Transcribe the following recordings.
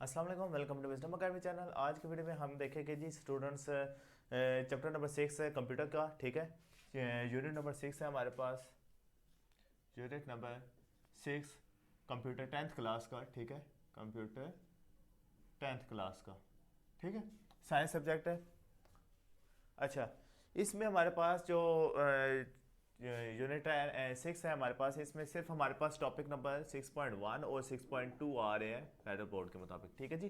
अस्सलाम वालेकुम, welcome to wisdom academy channel. आज की वीडियो में हम देखेंगे जी स्टूडेंट्स चैप्टर नंबर 6 है कंप्यूटर का। ठीक है, यूनिट नंबर 6 है हमारे पास, unit number 6 computer 10th class का। ठीक है, कंप्यूटर 10th क्लास का। ठीक है, साइंस सब्जेक्ट है। अच्छा, इसमें हमारे पास जो यूनिट 6 है हमारे पास, इसमें सिर्फ हमारे पास टॉपिक नंबर 6.1 और 6.2 आ रहे हैं फेडरल बोर्ड के मुताबिक। ठीक है जी,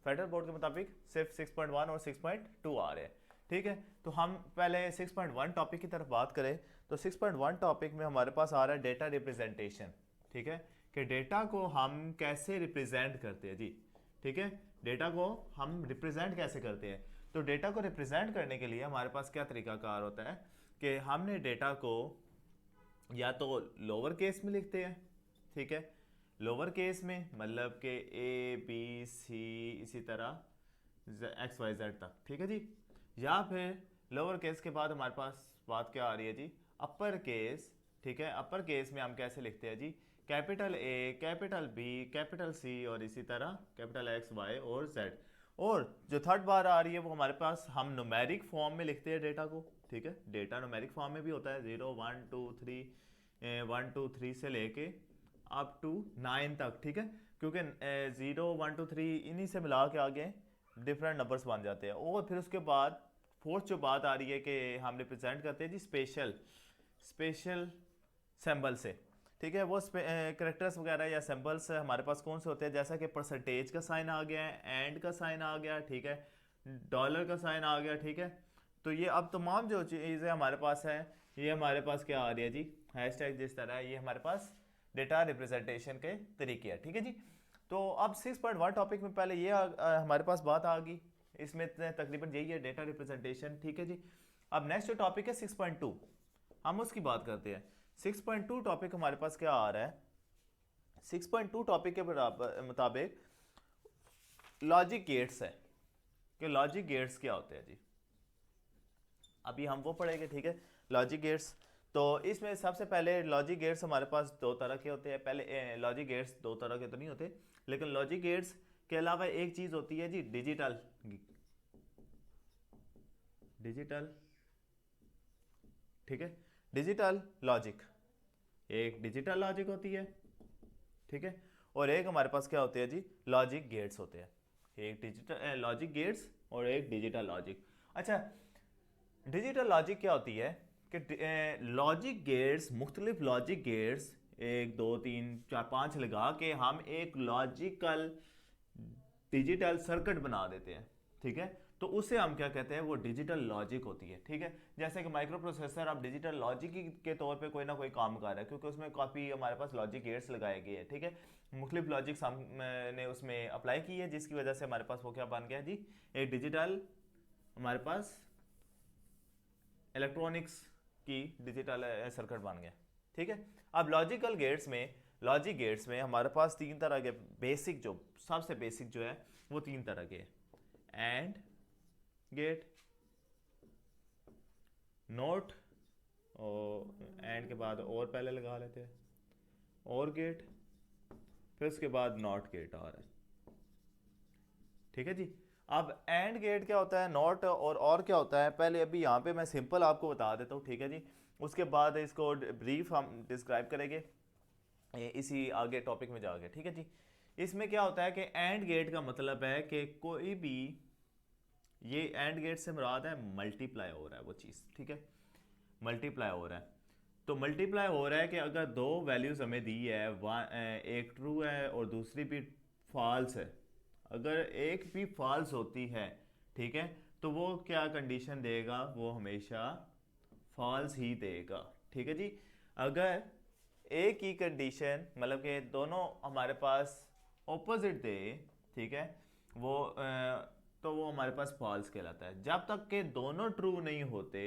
फेडरल बोर्ड के मुताबिक सिर्फ 6.1 और 6.2 आ रहे हैं। ठीक है, तो हम पहले 6.1 टॉपिक की तरफ बात करें तो 6.1 टॉपिक में हमारे पास आ रहा है डेटा रिप्रेजेंटेशन। ठीक है, कि डेटा को हम कैसे रिप्रेजेंट करते हैं जी। ठीक है, डेटा को हम रिप्रेजेंट कैसे करते हैं। तो डेटा को रिप्रेजेंट करने के लिए हमारे पास क्या तरीकाकार होता है कि हमने डेटा को या तो लोअर केस में लिखते हैं। ठीक है, लोअर केस में मतलब कि ए बी सी इसी तरह एक्स वाई जेड तक। ठीक है जी, या फिर लोअर केस के बाद हमारे पास बात क्या आ रही है जी, अपर केस। ठीक है, अपर केस में हम कैसे लिखते हैं जी, capital A, capital B, capital C और इसी तरह कैपिटल एक्स वाई और जेड। और जो थर्ड बार आ रही है वो हमारे पास हम न्यूमेरिक फॉर्म में लिखते हैं डेटा को। ठीक है, डेटा न्यूमेरिक फॉर्म में भी होता है, 0 1 2 3, 1 2 3 से लेके अप टू 9 तक। ठीक है, क्योंकि 0 1 2 3 इन्हीं से मिला के आगे डिफरेंट नंबर्स बन जाते हैं। और फिर उसके बाद फोर्थ जो बात आ रही है कि हम रिप्रेजेंट करते हैं जी स्पेशल स्पेशल सिंबल से। ठीक है, वो करेक्टर्स वगैरह या सिंबल्स हमारे पास कौन से होते हैं, जैसा कि परसेंटेज का साइन आ गया है, एंड का साइन आ गया। ठीक है, डॉलर का साइन आ गया। ठीक है, तो ये अब तमाम जो चीज़ें हमारे पास है, ये हमारे पास क्या आ रही है जी, हैशटैग जिस तरह है, ये हमारे पास डेटा रिप्रेजेंटेशन के तरीके हैं। ठीक है जी, तो अब 6.1 टॉपिक में पहले ये हमारे पास बात आ गई, इसमें तकरीबन यही है डेटा रिप्रेजेंटेशन। ठीक है जी, अब नेक्स्ट जो टॉपिक है 6.2, हम उसकी बात करते हैं। 6.2 टॉपिक हमारे पास क्या आ रहा है, 6.2 टॉपिक के मुताबिक लॉजिक गेट्स है कि लॉजिक गेट्स क्या होते हैं जी, अभी हम वो पढ़ेंगे। ठीक है, लॉजिक गेट्स। तो इसमें सबसे पहले लॉजिक गेट्स हमारे पास दो तरह के होते हैं। पहले लॉजिक गेट्स दो तरह के तो नहीं होते, लेकिन लॉजिक गेट्स के अलावा एक चीज़ होती है जी डिजिटल डिजिटल ठीक है, डिजिटल लॉजिक, एक डिजिटल लॉजिक होती है। ठीक है, और एक हमारे पास क्या होते हैं जी, लॉजिक गेट्स होते हैं। एक डिजिटल लॉजिक गेट्स और एक डिजिटल लॉजिक। अच्छा, डिजिटल लॉजिक क्या होती है कि लॉजिक गेट्स, मुख्तलिफ लॉजिक गेट्स 1 2 3 4 5 लगा के हम एक लॉजिकल डिजिटल सर्किट बना देते हैं। ठीक है, तो उसे हम क्या कहते हैं, वो डिजिटल लॉजिक होती है। ठीक है, जैसे कि माइक्रो प्रोसेसर अब डिजिटल लॉजिक के तौर पे कोई ना कोई काम कर रहा है, क्योंकि उसमें काफ़ी हमारे पास लॉजिक गेट्स लगाए गए हैं। ठीक है, मुख्तलिफ लॉजिक्स हमने उसमें अप्लाई की है, जिसकी वजह से हमारे पास वो क्या बन गया जी, एक डिजिटल हमारे पास इलेक्ट्रॉनिक्स की डिजिटल सर्किट बन गया। ठीक है, अब लॉजिक गेट्स में हमारे पास तीन तरह के बेसिक, जो सबसे बेसिक जो है वो तीन तरह के हैं। एंड गेट, नोट, और एंड के बाद और पहले लगा लेते हैं, और गेट, फिर उसके बाद नॉट गेट आ रहा है। ठीक है जी, अब एंड गेट क्या होता है, नॉट और क्या होता है, पहले अभी यहाँ पे मैं सिंपल आपको बता देता हूँ। ठीक है जी, उसके बाद इसको ब्रीफ हम डिस्क्राइब करेंगे इसी आगे टॉपिक में जाके। ठीक है जी, इसमें क्या होता है कि एंड गेट का मतलब है कि कोई भी, ये एंड गेट से मुराद है मल्टीप्लाई हो रहा है वो चीज़। ठीक है, मल्टीप्लाई हो रहा है, तो मल्टीप्लाई हो रहा है कि अगर दो वैल्यूज हमें दी है, एक ट्रू है और दूसरी भी फॉल्स है, अगर एक भी फॉल्स होती है, ठीक है, तो वो क्या कंडीशन देगा, वो हमेशा फॉल्स ही देगा। ठीक है जी, अगर एक ही कंडीशन मतलब कि दोनों हमारे पास ऑपोजिट दे, ठीक है, तो वो हमारे पास फॉल्स कहलाता है। जब तक के दोनों ट्रू नहीं होते,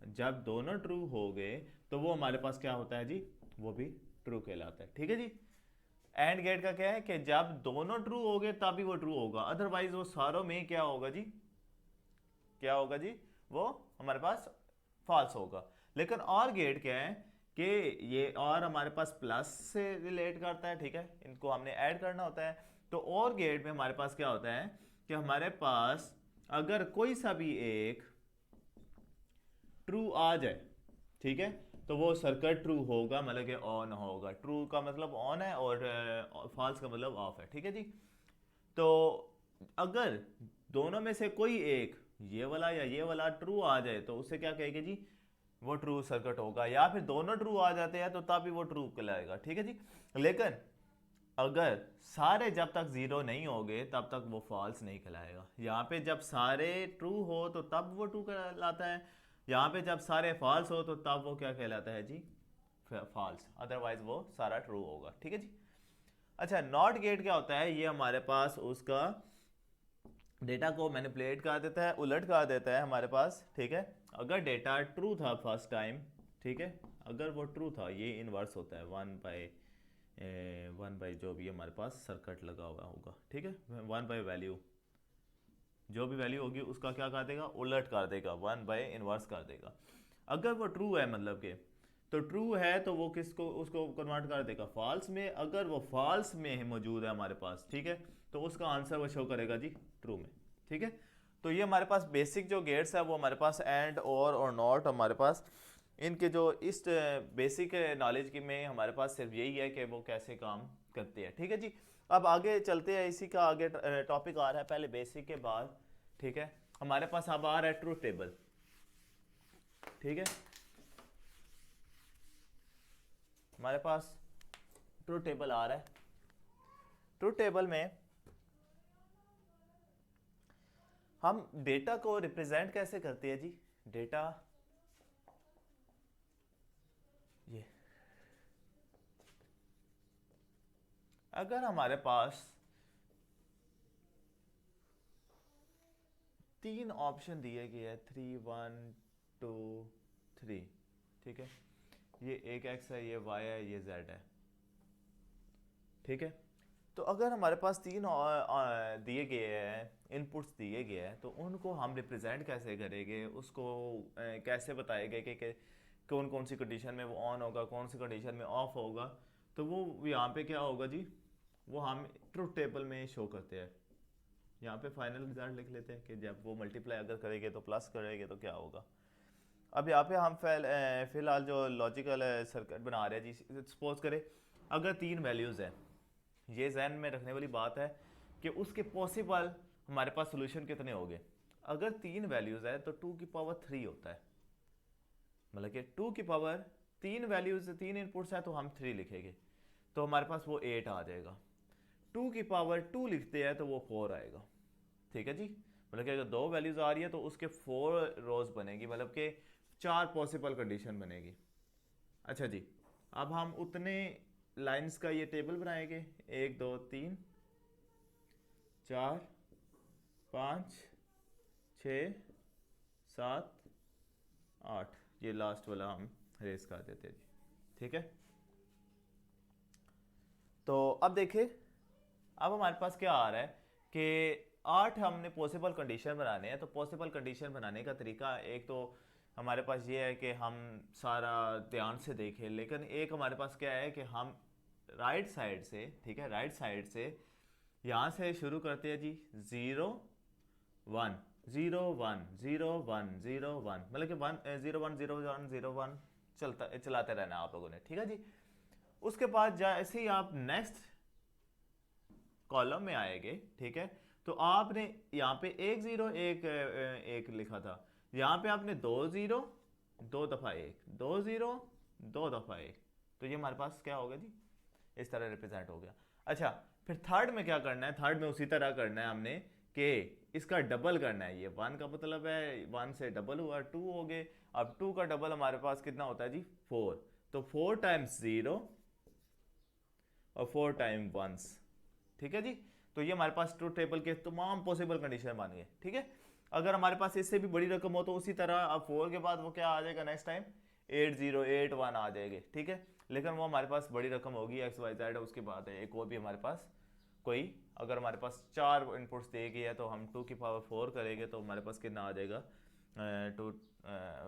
जब दोनों ट्रू हो गए तो वो हमारे पास क्या होता है जी, वो भी ट्रू कहलाता है। ठीक है जी, एंड गेट का क्या है कि जब दोनों ट्रू हो गए तभी वो ट्रू होगा, अदरवाइज वो सारों में क्या होगा जी, क्या होगा जी, वो हमारे पास फॉल्स होगा। लेकिन और गेट क्या है कि ये और हमारे पास प्लस से रिलेट करता है, ठीक है, इनको हमने ऐड करना होता है। तो और गेट में हमारे पास क्या होता है कि हमारे पास अगर कोई सा भी एक ट्रू आ जाए, ठीक है, तो वो सर्किट ट्रू होगा, मतलब कि ऑन होगा। ट्रू का मतलब ऑन है और फॉल्स का मतलब ऑफ है, ठीक है जी। तो अगर दोनों में से कोई एक, ये वाला या ये वाला ट्रू आ जाए, तो उससे क्या कहेंगे जी, वो ट्रू सर्किट होगा। या फिर दोनों ट्रू आ जाते हैं तो तब भी वो ट्रू कहलाएगा, ठीक है जी। लेकिन अगर सारे जब तक जीरो नहीं होंगे तब तक वो फॉल्स नहीं कहलाएगा। यहाँ पे जब सारे ट्रू हो तो तब वो ट्रू कहलाता है, यहाँ पे जब सारे फॉल्स हो तो तब वो क्या कहलाता है जी, फॉल्स, अदरवाइज वो सारा ट्रू होगा, ठीक है जी। अच्छा, नॉट गेट क्या होता है, ये हमारे पास उसका डेटा को मैनिपुलेट कर देता है, उलट कर देता है हमारे पास, ठीक है। अगर डेटा ट्रू था फर्स्ट टाइम, ठीक है, अगर वो ट्रू था, ये इनवर्स होता है वन बाई जो भी हमारे पास सर्किट लगा हुआ होगा, ठीक है, वन बाई वैल्यू, जो भी वैल्यू होगी उसका क्या कर देगा, उलट कर देगा, वन बाय इनवर्स कर देगा। अगर वो ट्रू है, मतलब कि तो ट्रू है तो वो किसको, उसको कन्वर्ट कर देगा फॉल्स में। अगर वो फॉल्स में मौजूद है हमारे पास, ठीक है, तो उसका आंसर वो शो करेगा जी ट्रू में, ठीक है। तो ये हमारे पास बेसिक जो गेट्स है वो हमारे पास एंड और नॉट हमारे पास, इनके जो इस बेसिक नॉलेज की में हमारे पास सिर्फ यही है कि वो कैसे काम करते हैं, ठीक है जी। अब आगे चलते हैं, इसी का आगे टॉपिक आ रहा है पहले बेसिक के बाद, ठीक है। हमारे पास अब आ रहा है ट्रूथ टेबल, ठीक है, हमारे पास ट्रूथ टेबल आ रहा है। ट्रूथ टेबल में हम डेटा को रिप्रेजेंट कैसे करते हैं जी, डेटा ये, अगर हमारे पास तीन ऑप्शन दिए गए हैं, 3 1 2 3, ठीक है, ये एक एक्स है, ये वाई है, ये जेड है, ठीक है। तो अगर हमारे पास तीन दिए गए हैं, इनपुट्स दिए गए हैं, तो उनको हम रिप्रेजेंट कैसे करेंगे, उसको कैसे बताएंगे कि कौन कौन सी कंडीशन में वो ऑन होगा, कौन सी कंडीशन में ऑफ होगा। तो वो यहाँ पे क्या होगा जी, वो हम ट्रूथ टेबल में शो करते हैं। यहाँ पे फाइनल रिजल्ट लिख लेते हैं कि जब वो मल्टीप्लाई अगर करेंगे तो प्लस करेंगे तो क्या होगा। अब यहाँ पे हम फिलहाल जो लॉजिकल सर्किट बना रहे हैं जी, सपोज करें अगर तीन वैल्यूज़ हैं, ये जहन में रखने वाली बात है कि उसके पॉसिबल हमारे पास सोल्यूशन कितने हो गए। अगर तीन वैल्यूज़ है तो 2 की पावर 3 होता है, मतलब कि 2 की पावर, तीन वैल्यूज़, तीन इनपुट्स हैं तो हम 3 लिखेंगे, तो हमारे पास वो 8 आ जाएगा। 2 की पावर 2 लिखते हैं तो वो 4 आएगा, ठीक है जी। मतलब कि अगर दो वैल्यूज़ आ रही है तो उसके 4 रोज बनेगी, मतलब कि 4 पॉसिबल कंडीशन बनेगी। अच्छा जी, अब हम उतने लाइंस का ये टेबल बनाएंगे, 1 2 3 4 5 6 7 8, ये लास्ट वाला हम रेस कर देते हैं जी, ठीक है। तो अब देखिए, अब हमारे पास क्या आ रहा है कि 8 हमने पॉसिबल कंडीशन बनाने हैं। तो पॉसिबल कंडीशन बनाने का तरीका एक तो हमारे पास ये है कि हम सारा ध्यान से देखें, लेकिन एक हमारे पास क्या है कि हम राइट साइड से, ठीक है, राइट साइड से यहाँ से शुरू करते हैं जी, 0 1 0 1 0 1 0 1, मतलब कि 0 1 0 1 0 1 चलाते रहना आप लोगों ने, ठीक है जी। उसके बाद जैसे ही आप नेक्स्ट कॉलम में आएंगे, ठीक है, तो आपने यहाँ पे 1 0 1 लिखा था, यहाँ पे आपने 2 0 2 दफ़ा 1 2 0 2 दफ़ा 1, तो ये हमारे पास क्या होगा जी, इस तरह रिप्रेजेंट हो गया। अच्छा, फिर थर्ड में क्या करना है, थर्ड में उसी तरह करना है हमने कि इसका डबल करना है। ये 1 का मतलब है 1 से डबल हुआ 2 हो गए। अब 2 का डबल हमारे पास कितना होता है जी, 4, तो 4 टाइम्स 0 और 4 टाइम 1, ठीक है जी। तो ये हमारे पास ट्रूथ टेबल के तमाम पॉसिबल कंडीशन बन गए, ठीक है। अगर हमारे पास इससे भी बड़ी रकम हो तो उसी तरह अब 4 के बाद वो क्या आ जाएगा नेक्स्ट टाइम, 8 0 8 1 आ जाएगी, ठीक है। लेकिन वो हमारे पास बड़ी रकम होगी एक्स वाई जेड, उसके बाद है एक और भी हमारे पास कोई, अगर हमारे पास 4 इनपुट्स दिए गए हैं तो हम 2 की पावर 4 करेंगे तो हमारे पास कितना आ जाएगा, टू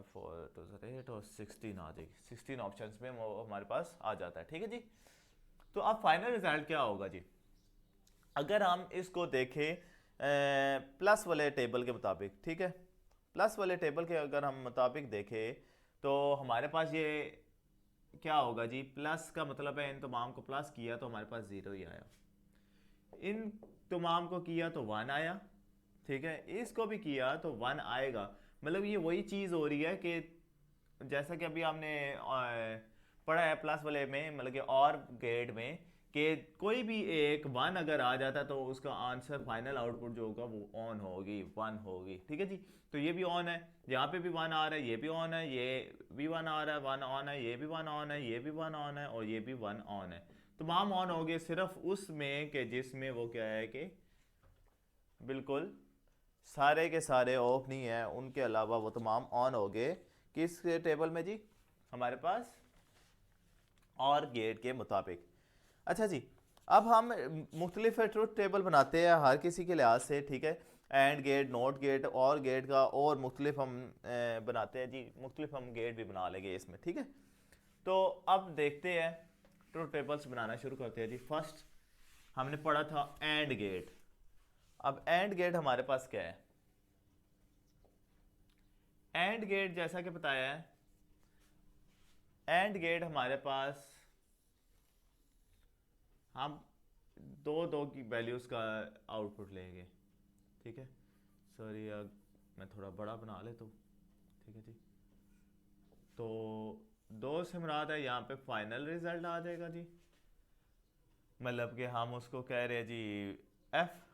4 2 8 और 16 आ जाएगी। 16 ऑप्शंस में वो हमारे पास आ जाता है, ठीक है जी। तो अब फाइनल रिजल्ट क्या होगा जी, अगर हम इसको देखें प्लस वाले टेबल के मुताबिक, ठीक है, प्लस वाले टेबल के अगर हम मुताबिक देखें तो हमारे पास ये क्या होगा जी, प्लस का मतलब है इन तमाम को प्लस किया तो हमारे पास 0 ही आया, इन तमाम को किया तो 1 आया, ठीक है, इसको भी किया तो 1 आएगा। मतलब ये वही चीज़ हो रही है कि जैसा कि अभी हमने पढ़ा है प्लस वाले में, मतलब कि और गेट में, कि कोई भी एक 1 अगर आ जाता तो उसका आंसर फाइनल आउटपुट जो होगा वो ऑन होगी, 1 होगी, ठीक है जी। तो ये भी ऑन है, यहाँ पे भी 1 आ रहा है, ये भी ऑन है, ये भी 1 आ रहा है, 1 ऑन है, ये भी 1 ऑन है, ये भी 1 ऑन है और ये भी 1 ऑन है। तमाम ऑन हो गए सिर्फ उसमें कि जिसमें वो क्या है कि बिल्कुल सारे के सारे ऑफ नहीं है, उनके अलावा वो तमाम ऑन हो गए। किस टेबल में जी, हमारे पास और गेट के मुताबिक। अच्छा जी, अब हम मुख्तलिफ ट्रुथ टेबल बनाते हैं हर किसी के लिहाज से, ठीक है, एंड गेट, नोट गेट और गेट का और मुख्तलिफ हम बनाते हैं जी, मुख्तलिफ हम गेट भी बना लेंगे इसमें, ठीक है। तो अब देखते हैं, ट्रुथ टेबल्स बनाना शुरू करते हैं जी। फर्स्ट हमने पढ़ा था एंड गेट। अब एंड गेट हमारे पास क्या है, एंड गेट जैसा कि बताया है, एंड गेट हमारे पास हम दो दो की वैल्यूज का आउटपुट लेंगे, ठीक है। सॉरी मैं थोड़ा बड़ा बना लेता हूँ, ठीक है जी। तो 2 से मुराद है यहाँ पे फाइनल रिजल्ट आ जाएगा जी, मतलब कि हम उसको कह रहे हैं जी एफ,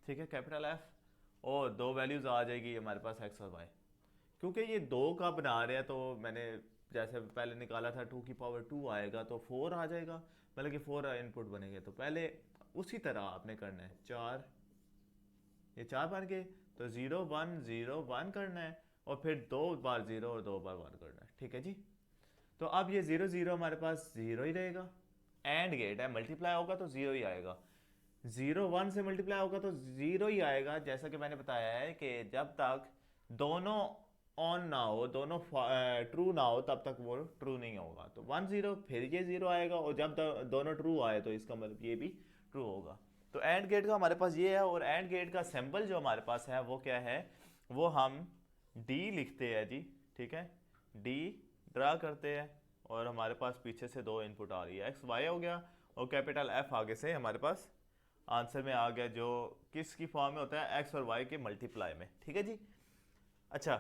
ठीक है, कैपिटल एफ, और 2 वैल्यूज आ जाएगी हमारे पास एक्स और वाई। क्योंकि ये 2 का बना रहे हैं तो मैंने जैसे पहले निकाला था 2 की पावर 2 आएगा तो 4 आ जाएगा, मतलब कि 4 इनपुट बनेंगे। तो पहले उसी तरह आपने करना है, 4, ये 4 बन गए तो 0 1 0 1 करना है और फिर 2 बार 0 और 2 बार 1 करना है, ठीक है जी। तो अब ये 0 0 हमारे पास 0 ही रहेगा, एंड गेट है, मल्टीप्लाई होगा तो 0 ही आएगा, 0 1 से मल्टीप्लाई होगा तो 0 ही आएगा। जैसा कि मैंने बताया है कि जब तक दोनों ऑन ना हो, दोनों ट्रू ना हो, तब तक वो ट्रू नहीं होगा। तो 1 0 फिर ये 0 आएगा और जब दोनों ट्रू आए तो इसका मतलब ये भी ट्रू होगा। तो एंड गेट का हमारे पास ये है, और एंड गेट का सिंबल जो हमारे पास है वो क्या है, वो हम डी लिखते हैं जी, ठीक है, डी ड्रा करते हैं और हमारे पास पीछे से 2 इनपुट आ रही है, एक्स वाई हो गया और कैपिटल एफ आगे से हमारे पास आंसर में आ गया, जो किसकी फॉर्म में होता है, एक्स और वाई के मल्टीप्लाई में, ठीक है जी। अच्छा,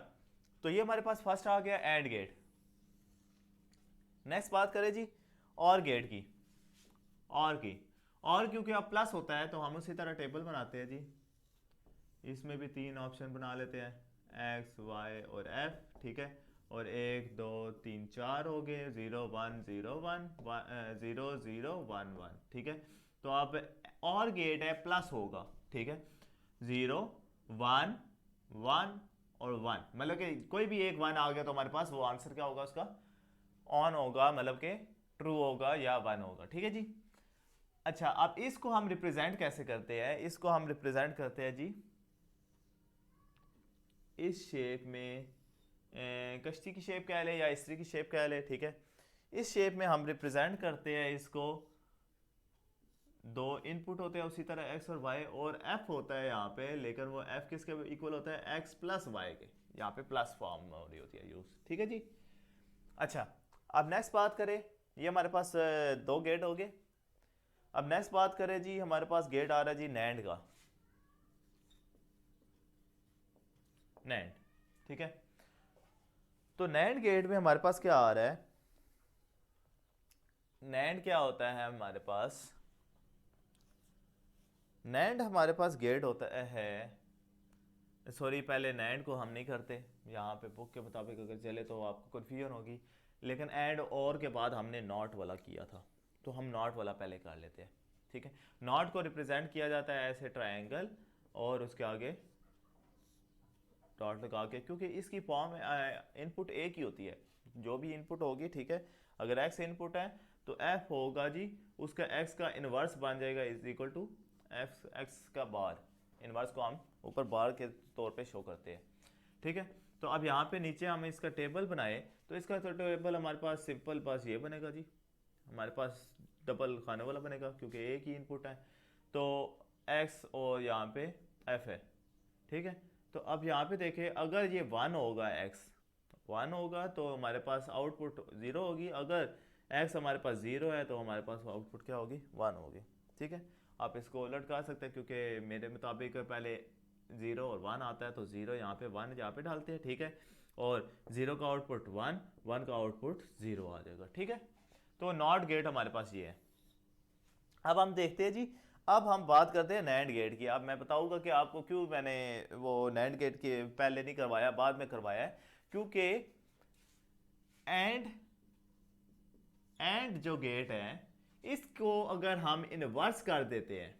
तो ये हमारे पास फर्स्ट आ गया एंड गेट। नेक्स्ट बात करें जी और गेट की, और क्योंकि अब प्लस होता है तो हम उसी तरह टेबल बनाते हैं जी, इसमें भी 3 ऑप्शन बना लेते हैं, एक्स वाई और एफ, ठीक है, और 1 2 3 4 हो गए, 0 1 0 1 0 0 1 1, ठीक है। तो अब और गेट है प्लस होगा, ठीक है, 0 1 1 और 1, मतलब कि कोई भी एक 1 आ गया तो हमारे पास वो आंसर क्या होगा उसका, ऑन होगा, मतलब कि ट्रू होगा या 1 होगा, ठीक है जी। अच्छा, अब इसको हम रिप्रेजेंट कैसे करते हैं, इसको हम रिप्रेजेंट करते हैं जी इस शेप में, कश्ती की शेप कह ले या इस्त्री की शेप कह ले, ठीक है। इस शेप में हम रिप्रेजेंट करते हैं इसको, 2 इनपुट होते हैं उसी तरह एक्स और वाई, और एफ होता है यहाँ पे, लेकिन वो एफ किसके इक्वल होता है, एक्स प्लस वाई के, यहाँ पे प्लस फॉर्म हो रही होती है यूज, ठीक है जी। अच्छा, अब नेक्स्ट बात करें, ये हमारे पास 2 गेट हो गए। अब नेक्स्ट बात करें जी, हमारे पास गेट आ रहा है जी नैंड का, नैंड, ठीक है। तो नैंड गेट में हमारे पास क्या आ रहा है, नैंड क्या होता है हमारे पास, नैंड हमारे पास गेट होता है, सॉरी पहले नैंड को हम नहीं करते, यहाँ पे बुक के मुताबिक अगर चले तो आपको कन्फ्यूजन होगी, लेकिन एंड और के बाद हमने नॉट वाला किया था, तो हम नॉट वाला पहले कर लेते हैं, ठीक है। नॉट को रिप्रेजेंट किया जाता है ऐसे ट्रायंगल और उसके आगे डॉट लगा के, क्योंकि इसकी फॉर्म इनपुट एक ही होती है, जो भी इनपुट होगी, ठीक है। अगर एक्स इनपुट है तो एफ होगा जी, उसका एक्स का इनवर्स बन जाएगा, इज इक्वल टू एक्स का बार, इनवर्स को हम ऊपर बार के तौर पे शो करते हैं, ठीक है। तो अब यहाँ पे नीचे हम इसका टेबल बनाए तो इसका तो टेबल हमारे पास सिंपल पास ये बनेगा जी, हमारे पास डबल खाने वाला बनेगा क्योंकि एक ही इनपुट है। तो x और यहाँ पे f है, ठीक है। तो अब यहाँ पे देखें, अगर ये 1 होगा, x 1 होगा तो हमारे पास आउटपुट 0 होगी, अगर x हमारे पास 0 है तो हमारे पास आउटपुट क्या होगी, 1 होगी, ठीक है। आप इसको उलट कर सकते हैं क्योंकि मेरे मुताबिक पहले 0 और 1 आता है तो 0 यहाँ पे 1 यहाँ पे डालते हैं, ठीक है। और 0 का आउटपुट 1, 1 का आउटपुट 0 आ जाएगा, ठीक है। तो नॉट गेट हमारे पास ये है। अब हम देखते हैं जी, अब हम बात करते हैं नैंड गेट की। अब मैं बताऊंगा कि आपको क्यों मैंने वो नैंड गेट के पहले नहीं करवाया, बाद में करवाया है, क्योंकि एंड जो गेट है इसको अगर हम इन्वर्स कर देते हैं,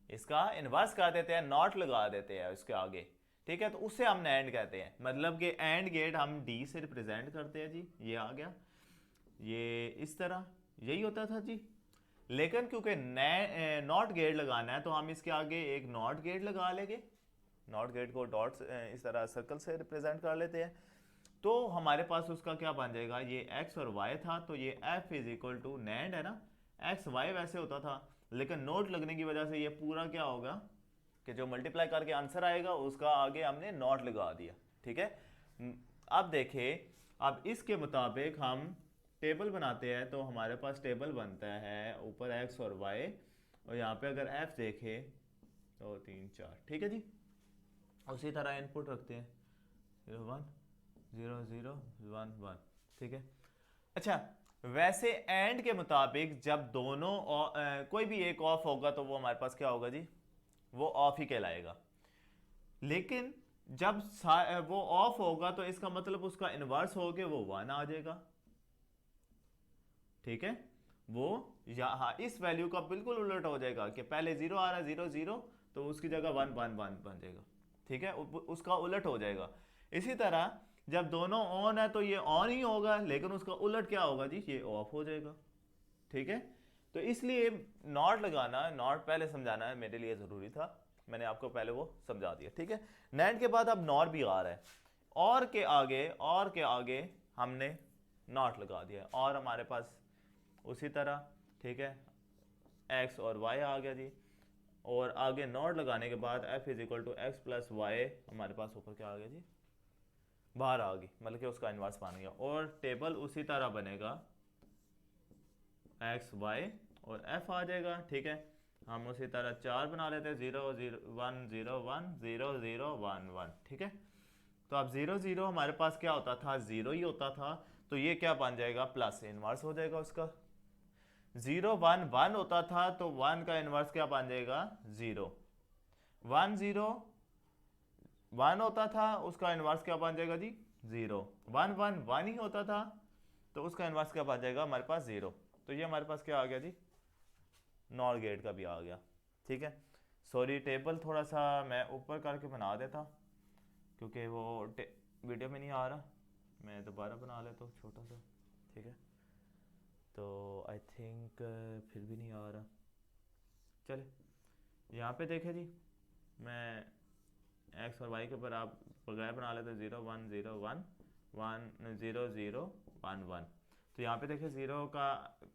इसका इन्वर्स कर देते हैं, नॉट लगा देते हैं उसके आगे, ठीक है, तो उसे हम एंड कहते हैं। मतलब कि एंड गेट हम डी से रिप्रेजेंट करते हैं जी, ये आ गया, ये इस तरह यही होता था जी। लेकिन क्योंकि नॉट गेट लगाना है तो हम इसके आगे एक नॉट गेट लगा लेंगे, नॉट गेट को डॉट्स इस तरह सर्कल से रिप्रेजेंट कर लेते हैं। तो हमारे पास उसका क्या बन जाएगा, ये x और y था तो ये f is equal to NAND है ना, x y वैसे होता था, लेकिन नोट लगने की वजह से ये पूरा क्या होगा कि जो मल्टीप्लाई करके आंसर आएगा उसका आगे हमने नॉट लगा दिया, ठीक है। अब देखें, अब इसके मुताबिक हम टेबल बनाते हैं तो हमारे पास टेबल बनता है ऊपर x और y, और यहाँ पे अगर f देखें तो 3 4, ठीक है जी। उसी तरह इनपुट रखते हैं 0 1 0 0 1 1, ठीक है। अच्छा, वैसे एंड के मुताबिक जब दोनों कोई भी एक ऑफ होगा तो वो हमारे पास क्या होगा जी, वो ऑफ ही कहलाएगा। लेकिन जब वो ऑफ होगा तो इसका मतलब उसका इनवर्स हो के वो 1 आ जाएगा, ठीक है। वो यहाँ इस वैल्यू का बिल्कुल उलट हो जाएगा कि पहले 0 आ रहा है 0 0 तो उसकी जगह 1 1 1 बन जाएगा, ठीक है, उसका उलट हो जाएगा। इसी तरह जब दोनों ऑन है तो ये ऑन ही होगा, लेकिन उसका उलट क्या होगा जी, ये ऑफ हो जाएगा, ठीक है। तो इसलिए नॉट लगाना, नॉट पहले समझाना है मेरे लिए ज़रूरी था, मैंने आपको पहले वो समझा दिया, ठीक है। नैंड के बाद अब नॉर भी आ रहा है, और के आगे हमने नॉट लगा दिया, और हमारे पास उसी तरह, ठीक है, x और y आ गया जी, और आगे नॉट लगाने के बाद f is equal to x plus y, हमारे पास ऊपर क्या आ गया जी, बाहर आ गई, मतलब कि उसका इन्वर्स बन गया, और टेबल उसी तरह बनेगा x y और f आ जाएगा, ठीक है। हम उसी तरह 4 बना लेते हैं, 0 0 1 0 1 0 0 1 1, ठीक है। तो अब 0 0 हमारे पास क्या होता था, 0 ही होता था, तो ये क्या बन जाएगा, प्लस इन्वर्स हो जाएगा उसका। 0 1 1 होता था तो 1 का इन्वर्स क्या बन जाएगा, 0 1 0 1 होता था, उसका इन्वर्स क्या बन जाएगा जी, 0 1 1 1 ही होता था तो उसका इन्वर्स क्या बन जाएगा हमारे पास, 0। तो ये हमारे पास क्या आ गया जी, नॉर गेट का भी आ गया, ठीक है। सॉरी, टेबल थोड़ा सा मैं ऊपर करके बना देता क्योंकि वो वीडियो में नहीं आ रहा, मैं दोबारा बना लेता हूँ छोटा सा, ठीक है। तो आई थिंक फिर भी नहीं आ रहा, चले यहाँ पे देखें जी, मैं x और y के ऊपर आप बगैर बना लेते 0 1 0 1 1 0 0 1 1, तो यहाँ पे देखिए 0 का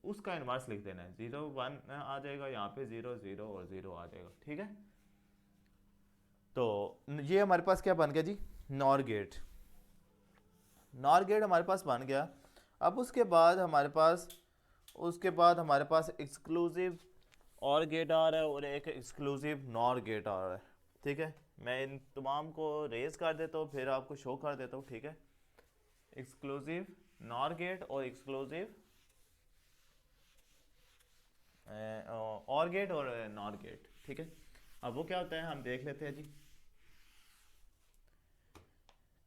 उसका इन्वर्स लिख देना है, 0 1 आ जाएगा, यहाँ पे 0 0 और 0 आ जाएगा, ठीक है। तो ये हमारे पास क्या बन गया जी, नॉर गेट। नॉर गेट हमारे पास बन गया। अब उसके बाद हमारे पास एक्सक्लूसिव और गेट आ रहा है और एक एक्सक्लूसिव नॉर गेट आ रहा है, ठीक है। मैं इन तमाम को रेज कर देता हूँ फिर आपको शो कर देता हूँ, ठीक है। एक्सक्लूसिव नॉर गेट और एक्सक्लूसिव और गेट और नॉर गेट, ठीक है। अब वो क्या होता है हम देख लेते हैं जी।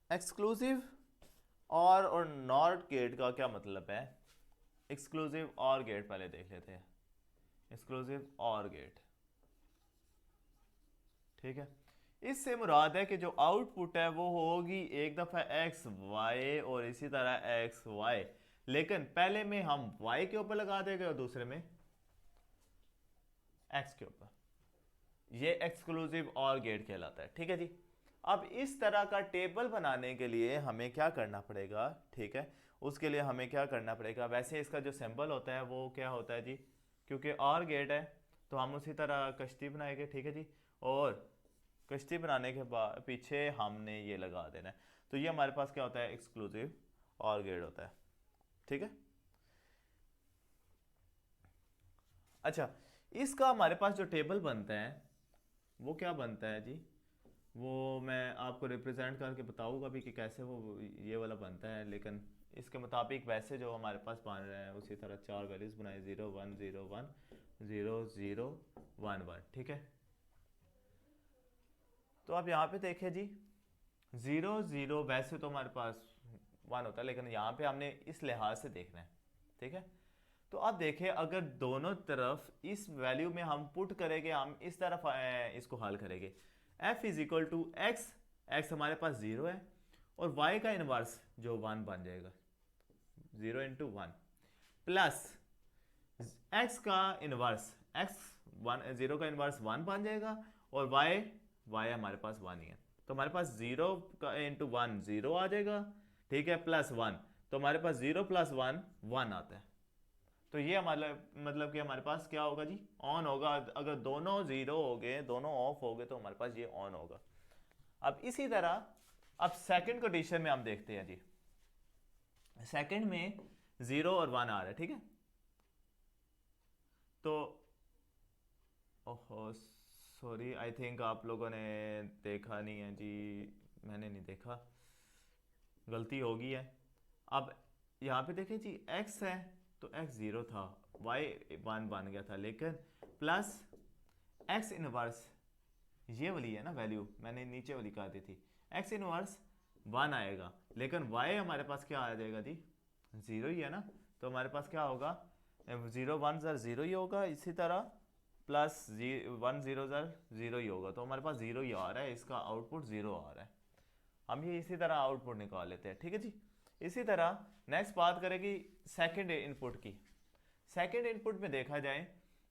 एक्सक्लूसिव और नॉट गेट का क्या मतलब है। एक्सक्लूसिव और गेट पहले देख लेते हैं, एक्सक्लूसिव और गेट, ठीक है। इससे मुराद है कि जो आउटपुट है वो होगी एक दफ़ा एक्स वाई और इसी तरह एक्स वाई, लेकिन पहले में हम y के ऊपर लगा देंगे और दूसरे में x के ऊपर। ये एक्सक्लूसिव और गेट कहलाता है, ठीक है जी। अब इस तरह का टेबल बनाने के लिए हमें क्या करना पड़ेगा, ठीक है, उसके लिए हमें क्या करना पड़ेगा, वैसे इसका जो सिंबल होता है वो क्या होता है जी, क्योंकि और गेट है तो हम उसी तरह कश्ती बनाएंगे, ठीक है जी। और कश्ती बनाने के बाद पीछे हमने ये लगा देना है, तो ये हमारे पास क्या होता है, एक्सक्लूसिव और गेट होता है, ठीक है। अच्छा, इसका हमारे पास जो टेबल बनता है वो क्या बनता है जी, वो मैं आपको रिप्रेजेंट करके बताऊंगा भी कि कैसे वो ये वाला बनता है, लेकिन इसके मुताबिक वैसे जो हमारे पास बन रहा है उसी तरह 4 वैल्यूज बनाए, 0 1 0 1 0 0 1 1, ठीक है। तो आप यहाँ पे देखें जी, 0 0 वैसे तो हमारे पास 1 होता है, लेकिन यहाँ पे हमने इस लिहाज से देखना है, ठीक है। तो आप देखें अगर दोनों तरफ इस वैल्यू में हम पुट करेंगे, हम इस तरफ इसको हल करेंगे, f is equal to x, x हमारे पास 0 है, और y का इनवर्स जो 1 बन जाएगा, 0 इंटू 1, प्लस x का इनवर्स, x 1 0 का इनवर्स 1 बन जाएगा, और y हमारे पास 1 ही है, तो हमारे पास 0 का इंटू 1 0 आ जाएगा, ठीक है, प्लस 1, तो हमारे पास 0 प्लस 1 1 आता है। तो ये हमारा मतलब कि हमारे पास क्या होगा जी, ऑन होगा। अगर दोनों जीरो हो गए, दोनों ऑफ हो गए, तो हमारे पास ये ऑन होगा। अब इसी तरह अब सेकंड कंडीशन में हम देखते हैं जी, सेकंड में 0 और 1 आ रहा है, ठीक है। तो ओहो सॉरी, आई थिंक आप लोगों ने देखा नहीं है जी, मैंने नहीं देखा, गलती हो गई है। अब यहाँ पे देखें जी, x है तो x 0 था, y 1 बन गया था, लेकिन प्लस x इनवर्स ये वाली है ना वैल्यू, मैंने नीचे वाली कर दी थी, x इनवर्स 1 आएगा, लेकिन y हमारे पास क्या आ जाएगा जी, 0 ही है ना, तो हमारे पास क्या होगा, 0 1 ज़र 0 ही होगा, इसी तरह प्लस 1 0 ज़र 0 ही होगा, तो हमारे पास 0 ही आ रहा है, इसका आउटपुट 0 आ रहा है। हम ये इसी तरह आउटपुट निकाल लेते हैं, ठीक है जी। इसी तरह नेक्स्ट बात करेगी सेकंड इनपुट की। सेकंड इनपुट में देखा जाए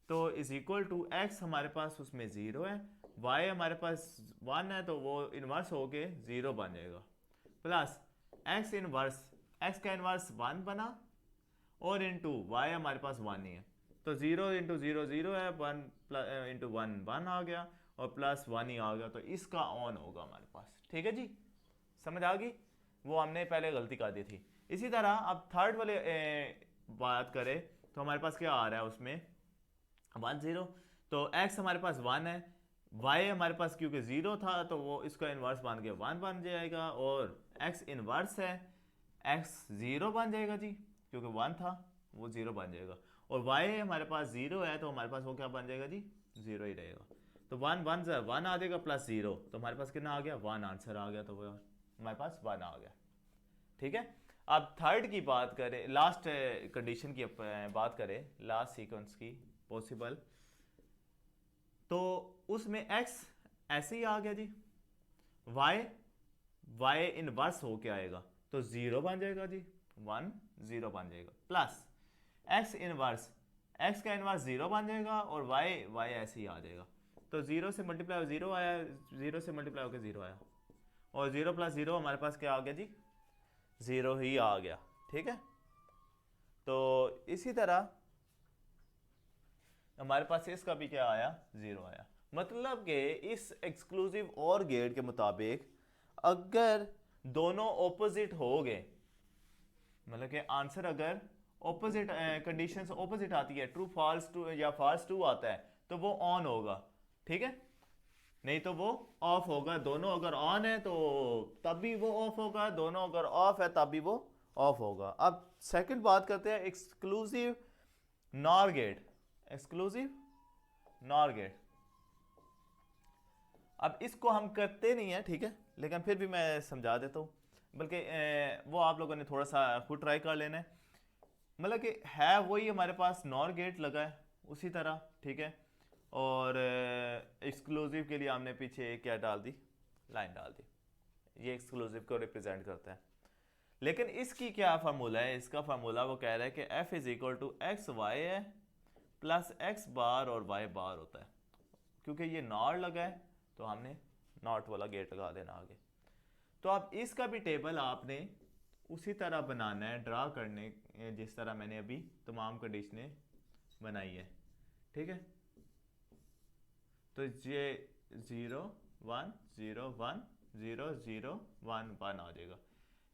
तो इज इक्वल टू एक्स हमारे पास उसमें 0 है, वाई हमारे पास 1 है, तो वो इन्वर्स होके 0 बन जाएगा, प्लस एक्स इनवर्स, एक्स का इन्वर्स 1 बना, और इंटू वाई हमारे पास 1 ही है, तो 0 इंटू 0 0 है, 1 इंटू 1 1 आ गया, और प्लस 1 ही आ गया, तो इसका ऑन होगा हमारे पास, ठीक है जी, समझ आ गई, वो हमने पहले गलती कर दी थी। इसी तरह अब थर्ड वाले बात करें तो हमारे पास क्या आ रहा है उसमें 1 0, तो x हमारे पास 1 है, y हमारे पास क्योंकि 0 था तो वो इसका इन्वर्स बन के 1 बन जाएगा, और x इन्वर्स है, x 0 बन जाएगा जी, क्योंकि 1 था वो 0 बन जाएगा, और y हमारे पास 0 है, तो हमारे पास वो क्या बन जाएगा जी, 0 ही रहेगा, तो 1 1 1 आ जाएगा, प्लस 0, तो हमारे पास कितना आ गया, 1 आंसर आ गया, तो वो हमारे पास 1 आ गया, ठीक है। अब थर्ड की बात करें, लास्ट कंडीशन की बात करें, लास्ट सीक्वेंस की पॉसिबल, तो उसमें x ऐसे ही आ गया जी, y इनवर्स होके आएगा, तो 0 बन जाएगा जी, 1 0 बन जाएगा, प्लस x इनवर्स, x का इनवर्स 0 बन जाएगा, और y ऐसे ही आ जाएगा, तो 0 से मल्टीप्लाई 0 आया, 0 से मल्टीप्लाई होकर 0 आया, और 0 प्लस 0 हमारे पास क्या आ गया जी, 0 ही आ गया, ठीक है। तो इसी तरह हमारे पास इसका भी क्या आया, 0 आया, मतलब कि इस एक्सक्लूसिव और गेट के मुताबिक अगर दोनों ऑपोजिट हो गए, मतलब कि आंसर अगर ऑपोजिट कंडीशंस ऑपोजिट आती है, ट्रू फॉल्स ट्रू या फॉल्स ट्रू आता है, तो वो ऑन होगा, ठीक है, नहीं तो वो ऑफ होगा। दोनों अगर ऑन है तो तब भी वो ऑफ होगा, दोनों अगर ऑफ है तब भी वो ऑफ होगा। अब सेकंड बात करते हैं exclusive NOR gate, exclusive NOR gate. अब इसको हम करते नहीं है, ठीक है, लेकिन फिर भी मैं समझा देता हूँ, बल्कि वो आप लोगों ने थोड़ा सा खुद ट्राई कर लेना है, मतलब कि है वही हमारे पास नॉर गेट लगा है उसी तरह, ठीक है, और एक्सक्लूसिव के लिए हमने पीछे क्या डाल दी, लाइन डाल दी, ये एक्सक्लूसिव को रिप्रेजेंट करता है। लेकिन इसकी क्या फार्मूला है, इसका फार्मूला वो कह रहा है कि f is equal to x y है प्लस एक्स बार और वाई बार होता है, क्योंकि ये नॉर लगा है तो हमने नॉट वाला गेट लगा देना आगे। तो अब इसका भी टेबल आपने उसी तरह बनाना है, ड्रा करने जिस तरह मैंने अभी तमाम कंडीशनें बनाई है, ठीक है। तो ये 0 1 0 1 0 0 1 1 आ जाएगा।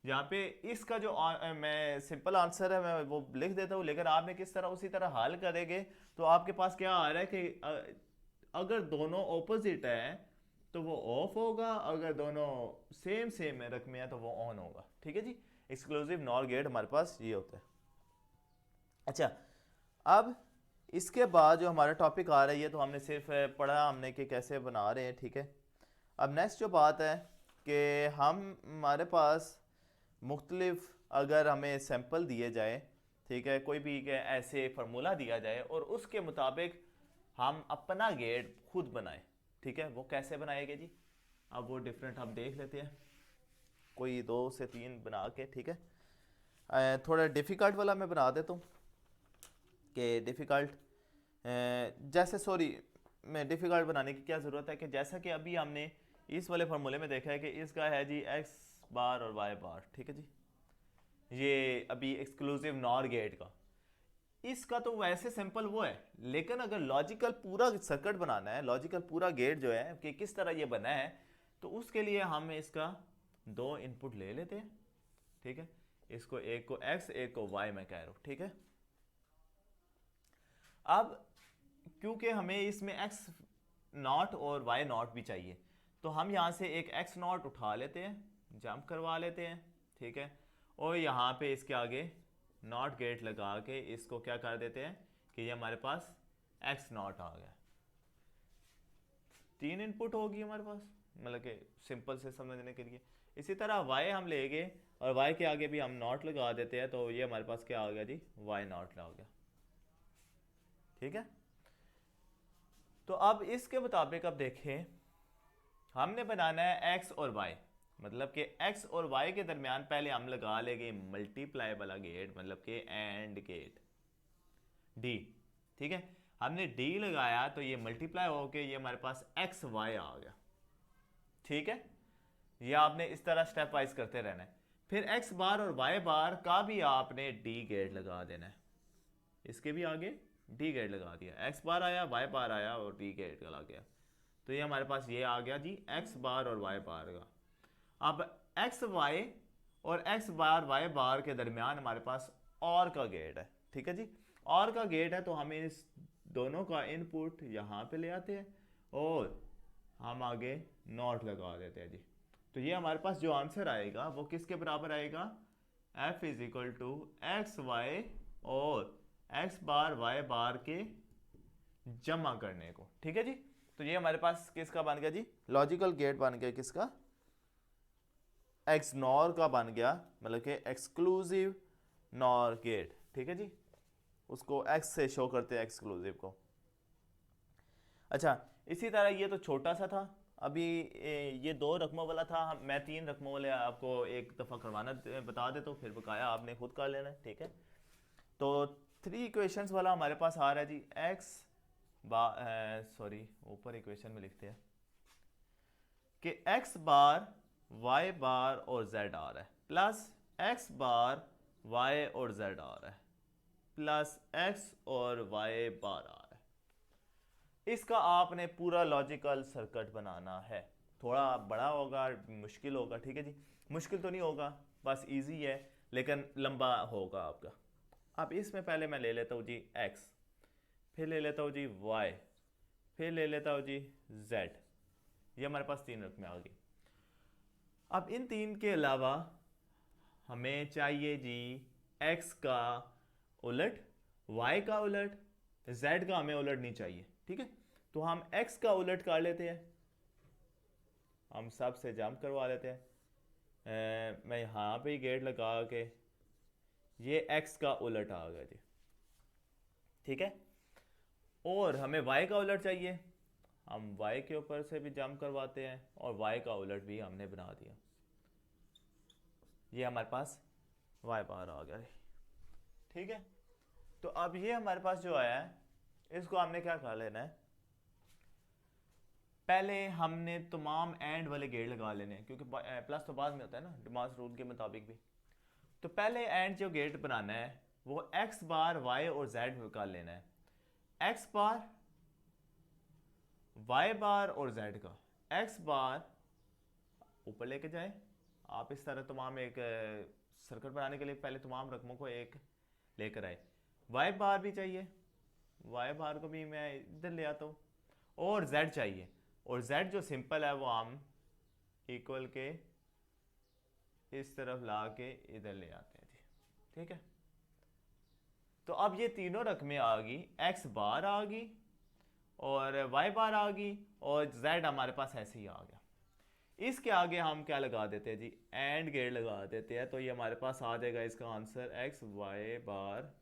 यहाँ पे इसका जो मैं सिंपल आंसर है मैं वो लिख देता हूँ, लेकिन आपने किस तरह उसी तरह हल करेंगे तो आपके पास क्या आ रहा है कि अगर दोनों ऑपोजिट है तो वो ऑफ होगा, अगर दोनों सेम सेम रकम है तो वो ऑन होगा, ठीक है जी। एक्सक्लूसिव नॉर गेट हमारे पास ये होता है। अच्छा, अब इसके बाद जो हमारा टॉपिक आ रही है तो हमने सिर्फ पढ़ा हमने कि कैसे बना रहे हैं, ठीक है। अब नेक्स्ट जो बात है कि हमारे पास मुख्तलिफ अगर हमें सैंपल दिए जाए, ठीक है, कोई भी ऐसे फार्मूला दिया जाए और उसके मुताबिक हम अपना गेट खुद बनाए, ठीक है, वो कैसे बनाएंगे जी। अब वो डिफरेंट हम देख लेते हैं, कोई 2 से 3 बना के, ठीक है। थोड़ा डिफ़िकल्ट वाला मैं बना देता हूँ कि डिफ़िकल्ट जैसे सॉरी मैं डिफ़िकल्ट बनाने की क्या ज़रूरत है कि जैसा कि अभी हमने इस वाले फार्मूले में देखा है कि इसका है जी x बार और y बार, ठीक है जी। ये अभी एक्सक्लूसिव नॉर गेट का, इसका तो वैसे सिंपल वो है, लेकिन अगर लॉजिकल पूरा सर्किट बनाना है, लॉजिकल पूरा गेट जो है कि किस तरह ये बना है, तो उसके लिए हम इसका 2 इनपुट ले लेते हैं, ठीक है। इसको एक को x एक को y मैं कह रहा हूँ, ठीक है। अब क्योंकि हमें इसमें x नॉट और y नॉट भी चाहिए, तो हम यहाँ से एक x नॉट उठा लेते हैं, जंप करवा लेते हैं, ठीक है। और यहाँ पे इसके आगे नॉट गेट लगा के इसको क्या कर देते हैं कि ये हमारे पास x नॉट आ गया। 3 इनपुट होगी हमारे पास, मतलब कि सिंपल से समझने के लिए। इसी तरह y हम लेंगे और y के आगे भी हम नॉट लगा देते हैं, तो ये हमारे पास क्या आ गया जी, y नॉट आ गया, ठीक है। तो अब इसके मुताबिक अब देखें, हमने बनाना है x और y, मतलब कि x और y के दरमियान पहले हम लगा लेंगे मल्टीप्लाई वाला गेट, मतलब कि एंड गेट d, ठीक है। हमने d लगाया तो ये मल्टीप्लाई होके ये हमारे पास x y आ गया, ठीक है। ये आपने इस तरह स्टेप वाइज करते रहना है। फिर x बार और y बार का भी आपने d गेट लगा देना है, इसके भी आगे d गेट लगा दिया, x बार आया y बार आया और d गेट लगा गया, तो ये हमारे पास ये आ गया जी x बार और y बार का। अब x y और x बार y बार के दरमियान हमारे पास और का गेट है, ठीक है जी। और का गेट है तो हमें इस दोनों का इनपुट यहाँ पे ले आते हैं और हम आगे नॉट लगा देते हैं जी। तो ये हमारे पास जो आंसर आएगा वो किसके बराबर आएगा, f is equal to x Y और x बार y बार के जमा करने को, ठीक है जी। तो ये हमारे पास किसका बन गया जी, लॉजिकल गेट बन गया किसका, एक्स नॉर का बन गया, मतलब कि एक्सक्लूसिव नॉर गेट, ठीक है जी। उसको एक्स से शो करते हैं एक्सक्लूसिव को। अच्छा, इसी तरह ये तो छोटा सा था, अभी ये 2 रकमों वाला था, मैं 3 रकमों वाले आपको एक दफ़ा करवाना बता देता हूँ, फिर बकाया आपने खुद कर लेना है, ठीक है। तो 3 इक्वेशंस वाला हमारे पास आ रहा है जी एक्स सॉरी ऊपर इक्वेशन में लिखते हैं कि x बार y बार और z आ रहा है, प्लस x बार y और z आ रहा है, प्लस x और y बार आ रहा है। इसका आपने पूरा लॉजिकल सर्किट बनाना है, थोड़ा बड़ा होगा, मुश्किल होगा, ठीक है जी। मुश्किल तो नहीं होगा, बस इजी है, लेकिन लंबा होगा आपका। अब इसमें पहले मैं ले लेता हूँ जी x, फिर ले लेता हूँ जी y, फिर ले लेता हूँ जी z। ये हमारे पास 3 रकमें आ गई। अब इन 3 के अलावा हमें चाहिए जी x का उलट, y का उलट, z का हमें उलट नहीं चाहिए, ठीक है। तो हम x का उलट कर लेते हैं, हम सब से जंप करवा लेते हैं। मैं यहाँ पे ही गेट लगा के ये x का उलट आ गया जी, ठीक है। और हमें y का उलट चाहिए, हम y के ऊपर से भी जंप करवाते हैं और y का उलट भी हमने बना दिया, ये हमारे पास y बार आ गया, ठीक है। तो अब ये हमारे पास जो आया है इसको हमने क्या कर लेना है, पहले हमने तमाम एंड वाले गेट लगा लेने हैं, क्योंकि प्लस तो बाद में होता है ना डिमास रूल के मुताबिक भी। तो पहले एंड जो गेट बनाना है वो एक्स बार वाई और जेड का लेना है। एक्स बार, वाई बार और जेड का। एक्स बार ऊपर लेके जाए आप, इस तरह तमाम एक सर्कल बनाने के लिए पहले तमाम रकमों को एक लेकर आए। वाई बार भी चाहिए, वाई बार को भी मैं इधर ले आता हूँ, और जेड चाहिए। और जेड जो सिंपल है वो हम इक्वल के इस तरफ ला के इधर ले आते हैं जी, ठीक है। तो अब ये तीनों रकमें आ गई, एक्स बार आ गई और वाई बार आ गई और जेड हमारे पास ऐसे ही आ गया। इसके आगे हम क्या लगा देते हैं जी, एंड गेट लगा देते हैं। तो ये हमारे पास आ जाएगा इसका आंसर एक्स वाई बार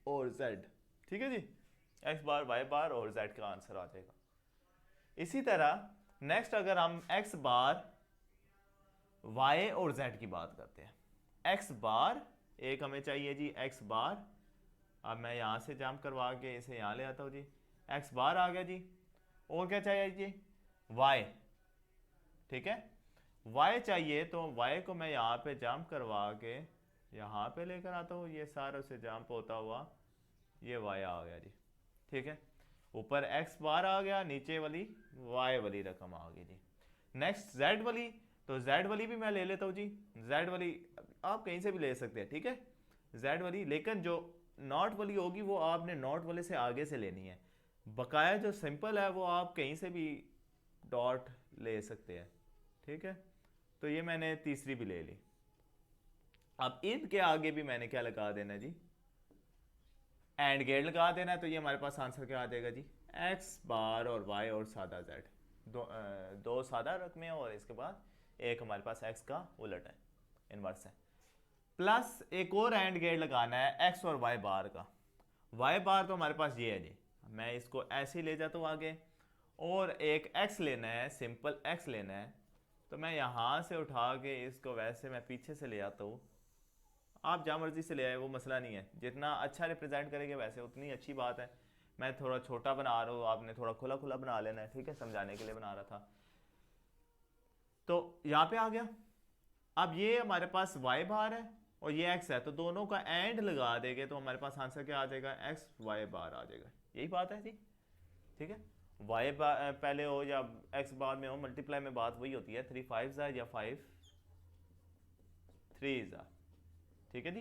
और जेड, ठीक है जी। एक्स बार वाई बार और जेड का आंसर आ जाएगा। इसी तरह नेक्स्ट अगर हम एक्स बार वाई और जेड की बात करते हैं, एक्स बार एक हमें चाहिए जी, एक्स बार। अब मैं यहां से जंप करवा के इसे यहां ले आता हूं जी, एक्स बार आ गया जी। और क्या चाहिए जी, वाई, ठीक है। वाई चाहिए तो वाई को मैं यहाँ पे जंप करवा के यहाँ पे लेकर आता हूँ, ये सारा से जंप होता हुआ ये वाई आ गया जी, ठीक है। ऊपर एक्स बार आ गया, नीचे वाली वाई वाली रकम आ गई जी। नेक्स्ट जेड वाली, तो जेड वाली भी मैं ले लेता हूँ जी। जेड वाली आप कहीं से भी ले सकते हैं, ठीक है, जेड वाली। लेकिन जो नॉट वाली होगी वो आपने नॉट वाले से आगे से लेनी है। बकाया जो सिंपल है वो आप कहीं से भी डॉट ले सकते हैं, ठीक है। तो ये मैंने तीसरी भी ले ली। अब इनके आगे भी मैंने क्या लगा देना जी, एंड गेट लगा देना है। तो ये हमारे पास आंसर क्या आ जाएगा जी, एक्स बार और वाई और सादा जेड, दो सादा रकमें और इसके बाद एक हमारे पास एक्स का उलट है, इनवर्स है। प्लस एक और एंड गेट लगाना है एक्स और वाई बार का। वाई बार तो हमारे पास ये है जी, मैं इसको ऐसे ही ले जाता हूँ आगे, और एक एक्स लेना है, सिंपल एक्स लेना है। तो मैं यहाँ से उठा के इसको वैसे मैं पीछे से ले आता हूँ, आप जहाँ मर्जी से ले आए वो मसला नहीं है, जितना अच्छा रिप्रेजेंट करेंगे वैसे उतनी अच्छी बात है। मैं थोड़ा छोटा बना रहा हूँ, आपने थोड़ा खुला खुला बना लेना है, ठीक है, समझाने के लिए बना रहा था। तो यहाँ पे आ गया। अब ये हमारे पास वाई बार है और ये एक्स है, तो दोनों का एंड लगा देंगे तो हमारे पास आंसर क्या आ जाएगा, एक्स वाई बार आ जाएगा। यही बात है जी, ठीक है। वाई बार पहले हो या एक्स बार में हो, मल्टीप्लाई में बात वही होती है, 3 5 या 5 3 ठीक है जी।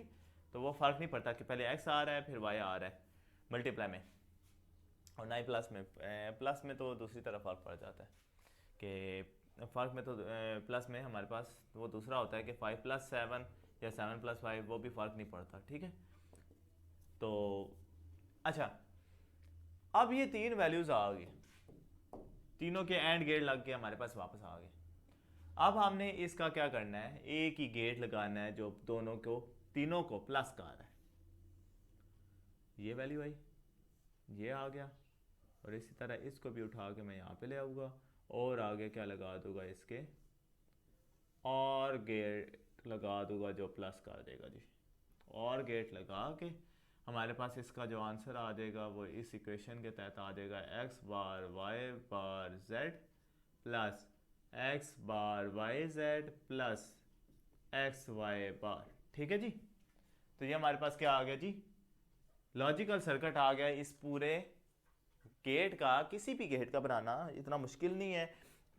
तो वो फर्क नहीं पड़ता कि पहले एक्स आ रहा है फिर वाई आ रहा है मल्टीप्लाई में, और ना ही प्लस में। प्लस में तो दूसरी तरफ फर्क पड़ जाता है कि फ़र्क में तो प्लस में हमारे पास वो दूसरा होता है कि 5 + 7 या 7 + 5, वो भी फ़र्क नहीं पड़ता, ठीक है। तो अच्छा, अब ये तीन वैल्यूज़ आ गई, तीनों के एंड गेट लग के हमारे पास वापस आ गए। अब हमने इसका क्या करना है, एक ही गेट लगाना है जो दोनों को तीनों को प्लस का आ रहा है। ये वैल्यू आई, ये आ गया, और इसी तरह इसको भी उठा के मैं यहाँ पे ले आऊँगा और आगे क्या लगा दूंगा इसके, और गेट लगा दूंगा जो प्लस कर देगा जी। और गेट लगा के हमारे पास इसका जो आंसर आ जाएगा वो इस इक्वेशन के तहत आ जाएगा, X bar Y bar Z plus x bar Y Z plus X Y bar, ठीक है जी। तो ये हमारे पास क्या आ गया जी, लॉजिकल सर्किट आ गया। इस पूरे गेट का, किसी भी गेट का बनाना इतना मुश्किल नहीं है,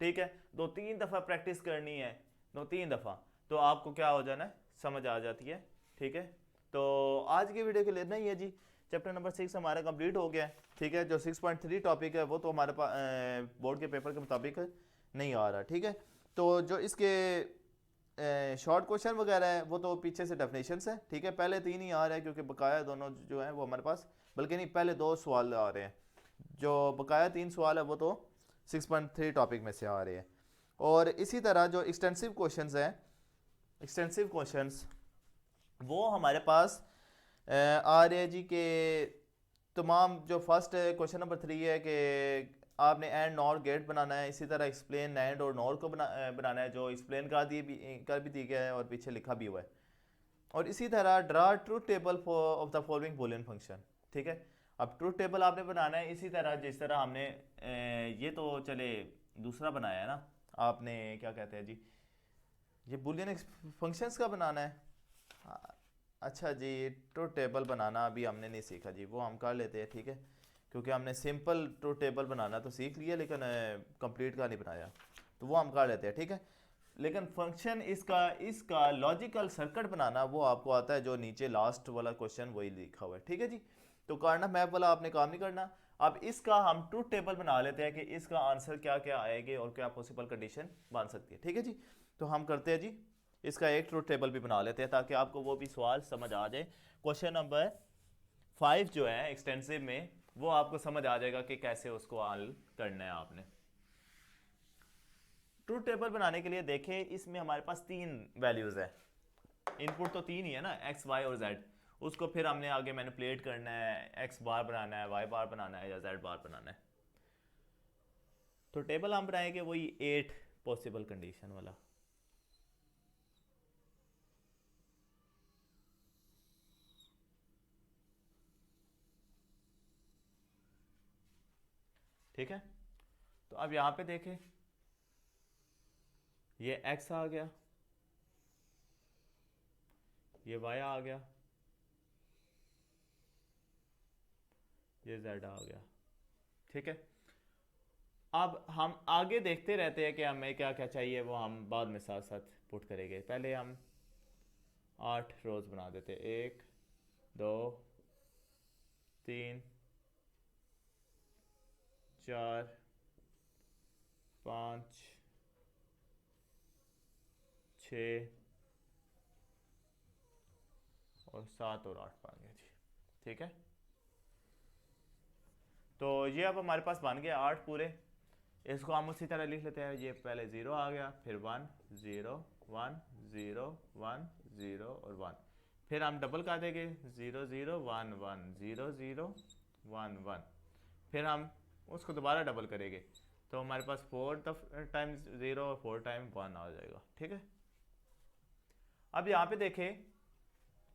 ठीक है। 2-3 दफ़ा प्रैक्टिस करनी है, 2-3 दफ़ा, तो आपको क्या हो जाना है, समझ आ जाती है, ठीक है। तो आज की वीडियो के लिए इतना ही है जी। चैप्टर नंबर 6 हमारा कंप्लीट हो गया है, ठीक है। जो 6.3 टॉपिक है वो तो हमारे पास बोर्ड के पेपर के मुताबिक नहीं आ रहा, ठीक है। तो जो इसके शॉर्ट क्वेश्चन वगैरह है वो तो पीछे से डेफिनेशंस है, ठीक है। पहले 3 ही आ रहे हैं क्योंकि बकाया दोनों जो है वो हमारे पास, बल्कि नहीं, पहले 2 सवाल आ रहे हैं, जो बकाया 3 सवाल है वो तो 6.3 टॉपिक में से आ रहे हैं। और इसी तरह जो एक्सटेंसिव क्वेश्चंस हैं, एक्सटेंसिव क्वेश्चंस वो हमारे पास आ रहे हैं जी के तमाम। जो फर्स्ट क्वेश्चन नंबर 3 है कि आपने एंड नॉर गेट बनाना है, इसी तरह एक्सप्लेन एंड और नॉर को बनाना है, जो एक्सप्लेन कर भी दी गया है और पीछे लिखा भी हुआ है। और इसी तरह draw truth table of the following Boolean function, ठीक है। अब ट्रूथ टेबल आपने बनाना है इसी तरह जिस तरह हमने ये तो चले दूसरा बनाया है ना, आपने क्या कहते हैं जी, ये बूलियन फंक्शंस का बनाना है। अच्छा जी, ट्रूथ टेबल बनाना अभी हमने नहीं सीखा जी, वो हम कर लेते हैं ठीक है, क्योंकि हमने सिंपल ट्रूथ टेबल बनाना तो सीख लिया लेकिन कंप्लीट का नहीं बनाया, तो वो हम कर लेते हैं ठीक है। लेकिन फंक्शन इसका लॉजिकल सर्किट बनाना वो आपको आता है, जो नीचे लास्ट वाला क्वेश्चन वही लिखा हुआ है ठीक है जी। तो कार्नफ मैप वाला आपने काम नहीं करना। अब इसका हम ट्रूथ टेबल बना लेते हैं कि इसका आंसर क्या क्या आएगी और क्या पॉसिबल कंडीशन बन सकती है ठीक है जी। तो हम करते हैं जी, इसका एक ट्रूथ टेबल भी बना लेते हैं ताकि आपको वो भी सवाल समझ आ जाए। क्वेश्चन नंबर 5 जो है एक्सटेंसिव में, वो आपको समझ आ जाएगा कि कैसे उसको हल करना है आपने। ट्रूथ टेबल बनाने के लिए देखें, इसमें हमारे पास 3 वैल्यूज़ है, इनपुट तो 3 ही है ना, एक्स वाई और जेड। उसको फिर हमने आगे मैनिपुलेट करना है, एक्स बार बनाना है, वाई बार बनाना है या जेड बार बनाना है। तो टेबल हम बनाएंगे वही 8 पॉसिबल कंडीशन वाला। ठीक है, तो अब यहाँ पे देखें, ये x आ गया, ये y आ गया, ये z आ गया ठीक है। अब हम आगे देखते रहते हैं कि हमें क्या क्या चाहिए, वो हम बाद में साथ साथ पुट करेंगे। पहले हम 8 रोज बना देते, 1 2 3 4 5 6 और 7 और 8 बन गया जी ठीक है। तो ये अब हमारे पास बन गया 8 पूरे। इसको हम उसी तरह लिख लेते हैं, ये पहले 0 आ गया, फिर 1 0 1 0 1 0 और 1, फिर हम डबल कर देंगे 0 0 1 1 0 0 1 1, फिर हम उसको दोबारा डबल करेंगे तो हमारे पास 4 टाइम्स 0 और 4 टाइम 1 आ जाएगा ठीक है। अब यहाँ पे देखें,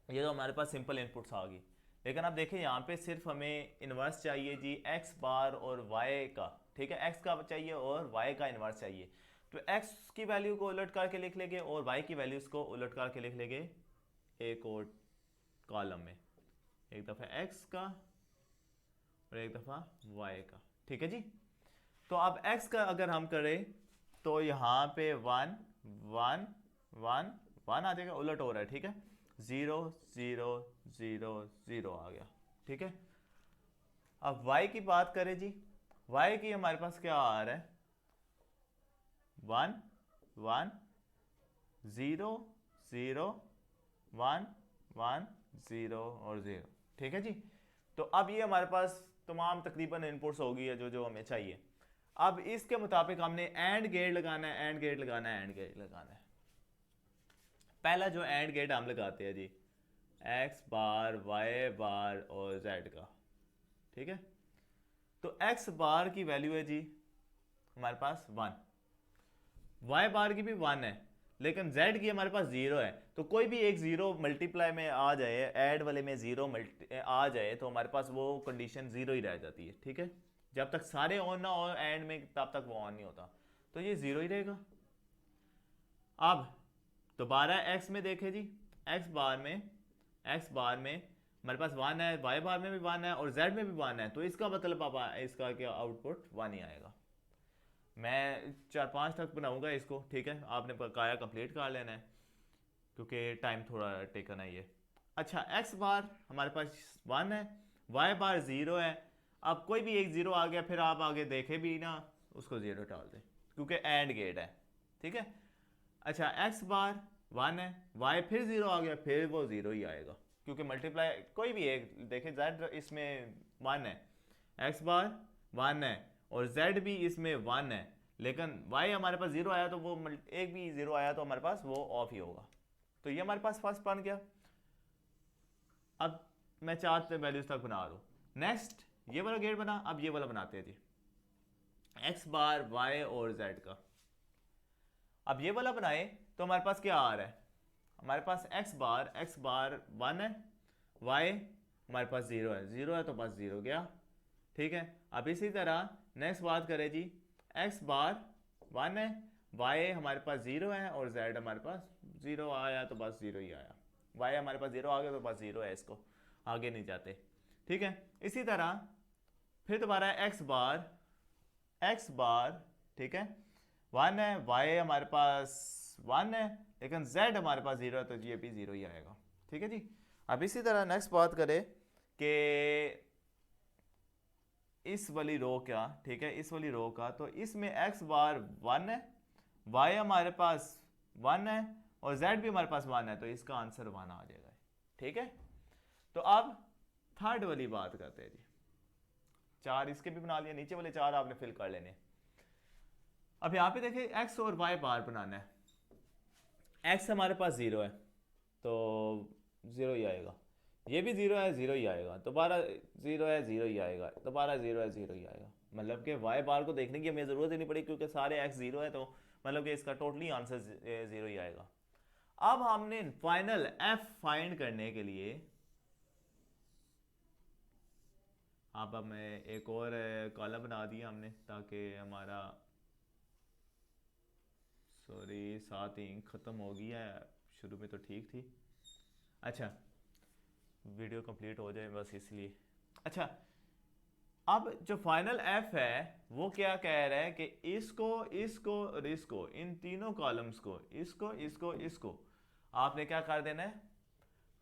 ये तो हमारे पास सिंपल इनपुट्स आ गई, लेकिन अब देखें यहाँ पे सिर्फ हमें इन्वर्स चाहिए जी एक्स बार और वाई का ठीक है, एक्स का चाहिए और वाई का इन्वर्स चाहिए। तो एक्स की वैल्यू को उलट करके लिख लेंगे और वाई की वैल्यूज को उलट करके लिख लेंगे एक और कॉलम में, एक दफ़ा एक्स का और एक दफ़ा वाई का ठीक है जी। तो अब एक्स का अगर हम करें तो यहाँ पे 1 1 1 1 आ जाएगा, उलट हो रहा है ठीक है, 0 0 0 0 आ गया ठीक है। अब y की बात करें जी, y की हमारे पास क्या आ रहा है, 1 1 0 0 1 1 0 और 0 ठीक है जी। तो अब ये हमारे पास तमाम तकरीबन इनपुट्स होगी है जो जो हमें चाहिए। अब इसके मुताबिक हमने एंड गेट लगाना है, एंड गेट लगाना है, एंड गेट लगाना है। पहला जो एंड गेट हम लगाते हैं जी, एक्स बार वाई बार और जेड का ठीक है। तो एक्स बार की वैल्यू है जी हमारे पास 1, वाई बार की भी 1 है, लेकिन जेड की हमारे पास 0 है। तो कोई भी एक 0 मल्टीप्लाई में आ जाए, ऐड वाले में 0 आ जाए तो हमारे पास वो कंडीशन 0 ही रह जाती है ठीक है। जब तक सारे ऑन ना हो एंड में तब तक वो ऑन नहीं होता, तो ये 0 ही रहेगा। अब दोबारा एक्स में देखें जी, एक्स बार में हमारे पास 1 है, वाई बार में भी 1 है और जेड में भी 1 है, तो इसका मतलब पापा इसका क्या आउटपुट 1 ही आएगा। मैं 4-5 तक बनाऊंगा इसको ठीक है, आपने पकाया कंप्लीट कर लेना है क्योंकि टाइम थोड़ा टेकन है ये। अच्छा, एक्स बार हमारे पास 1 है, वाई बार 0 है। अब कोई भी एक 0 आ गया फिर आप आगे देखे भी ना, उसको 0 डाल दें क्योंकि एंड गेट है ठीक है। अच्छा, एक्स बार 1 है, वाई फिर 0 आ गया, फिर वो 0 ही आएगा क्योंकि मल्टीप्लाई कोई भी एक देखें, जेड इसमें 1 है, एक्स बार 1 है और जेड भी इसमें 1 है, लेकिन वाई हमारे पास 0 आया तो वो एक भी 0 आया तो हमारे पास वो ऑफ ही होगा। तो ये हमारे पास फर्स्ट बन गया। अब मैं 4 वैल्यूज तक बना दूँ, नेक्स्ट ये वाला गेट बना, अब ये वाला बनाते हैं जी, एक्स बार वाई और जेड का। अब ये वाला बनाए तो हमारे पास क्या आ रहा है, हमारे पास एक्स बार 1 है, वाई हमारे पास ज़ीरो है, ज़ीरो है तो पास ज़ीरो गया, ठीक है। अब इसी तरह नेक्स्ट बात करें जी, एक्स बार 1 है, वाई हमारे पास ज़ीरो है और जेड हमारे पास ज़ीरो आया तो बस ज़ीरो ही आया, वाई हमारे पास ज़ीरो आ गया तो बस ज़ीरो है, इसको आगे नहीं जाते, ठीक है। इसी तरह फिर दोबारा एक्स बार ठीक है 1 है, वाई हमारे पास 1 है, लेकिन जेड हमारे पास 0 है तो ये भी 0 ही आएगा, ठीक है जी। अब इसी तरह नेक्स्ट बात करें कि इस वाली रो क्या, ठीक है, इस वाली रो का, तो इसमें एक्स बार 1 है, वाई हमारे पास 1 है और जेड भी हमारे पास 1 है, तो इसका आंसर 1 आ जाएगा, ठीक है। तो अब थर्ड वाली बात करते हैं जी, चार इसके भी बना लिया, नीचे वाले चार आपने फिल कर लेने। अब यहाँ पे देखिए एक्स और वाई बार बनाना है, एक्स हमारे पास 0 है तो 0 ही आएगा, ये भी 0 है 0 ही आएगा, दोबारा 0 है 0 ही आएगा, दोबारा 0 है 0 ही आएगा, मतलब कि वाई बार को देखने की हमें ज़रूरत ही नहीं पड़ी क्योंकि सारे एक्स 0 है, तो मतलब कि इसका टोटली आंसर 0 ही आएगा। अब हमने फाइनल एफ फाइंड करने के लिए अब हमें एक और कॉलम बना दिया हमने, ताकि हमारा सॉरी 7 इंक ख़त्म हो गया है, शुरू में तो ठीक थी, अच्छा वीडियो कंप्लीट हो जाए बस इसलिए। अच्छा अब जो फाइनल एफ है वो क्या कह रहा है कि इसको इसको और इसको, इन तीनों कॉलम्स को, इसको इसको इसको आपने क्या कर देना है,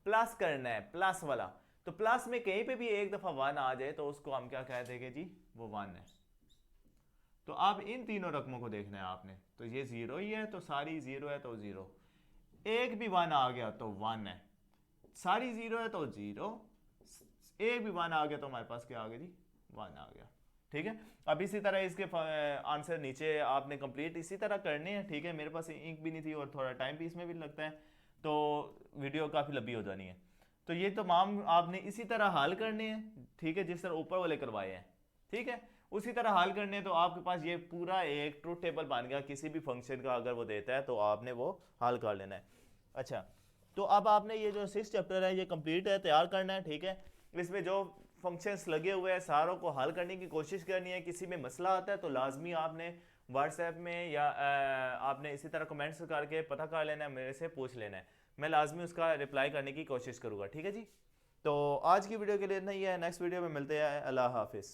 प्लस करना है, प्लस वाला। तो प्लस में कहीं पे भी एक दफा 1 आ जाए तो उसको हम क्या कह देंगे जी, वो 1 है। तो अब इन तीनों रकमों को देखना है आपने, तो ये 0 ही है तो सारी 0 है तो 0, एक भी 1 आ गया तो 1 है, सारी 0 है तो 0, एक भी 1 आ गया तो हमारे पास क्या आ गया जी, 1 आ गया, ठीक है। अब इसी तरह इसके आंसर नीचे आपने कंप्लीट इसी तरह करने हैं, ठीक है। मेरे पास इंक भी नहीं थी और थोड़ा टाइम भी इसमें भी लगता है, तो वीडियो काफ़ी लंबी हो जानी है। तो ये तमाम आपने इसी तरह हल करने हैं, ठीक है, जिस तरह ऊपर वाले करवाए हैं, ठीक है, उसी तरह हल करने हैं। तो आपके पास ये पूरा एक ट्रूथ टेबल बन गया, किसी भी फंक्शन का अगर वो देता है तो आपने वो हल कर लेना है। अच्छा तो अब आपने ये जो 6 चैप्टर है ये कंप्लीट है, तैयार करना है, ठीक है। इसमें जो फंक्शंस लगे हुए हैं सारों को हल करने की कोशिश करनी है। किसी में मसला आता है तो लाजमी आपने व्हाट्सएप में या आपने इसी तरह कमेंट्स करके पता कर लेना है, मेरे से पूछ लेना है, मैं लाजमी उसका रिप्लाई करने की कोशिश करूँगा, ठीक है जी। तो आज की वीडियो के लिए इतना ही है, नेक्स्ट वीडियो में मिलते हैं, अल्लाह हाफिज़।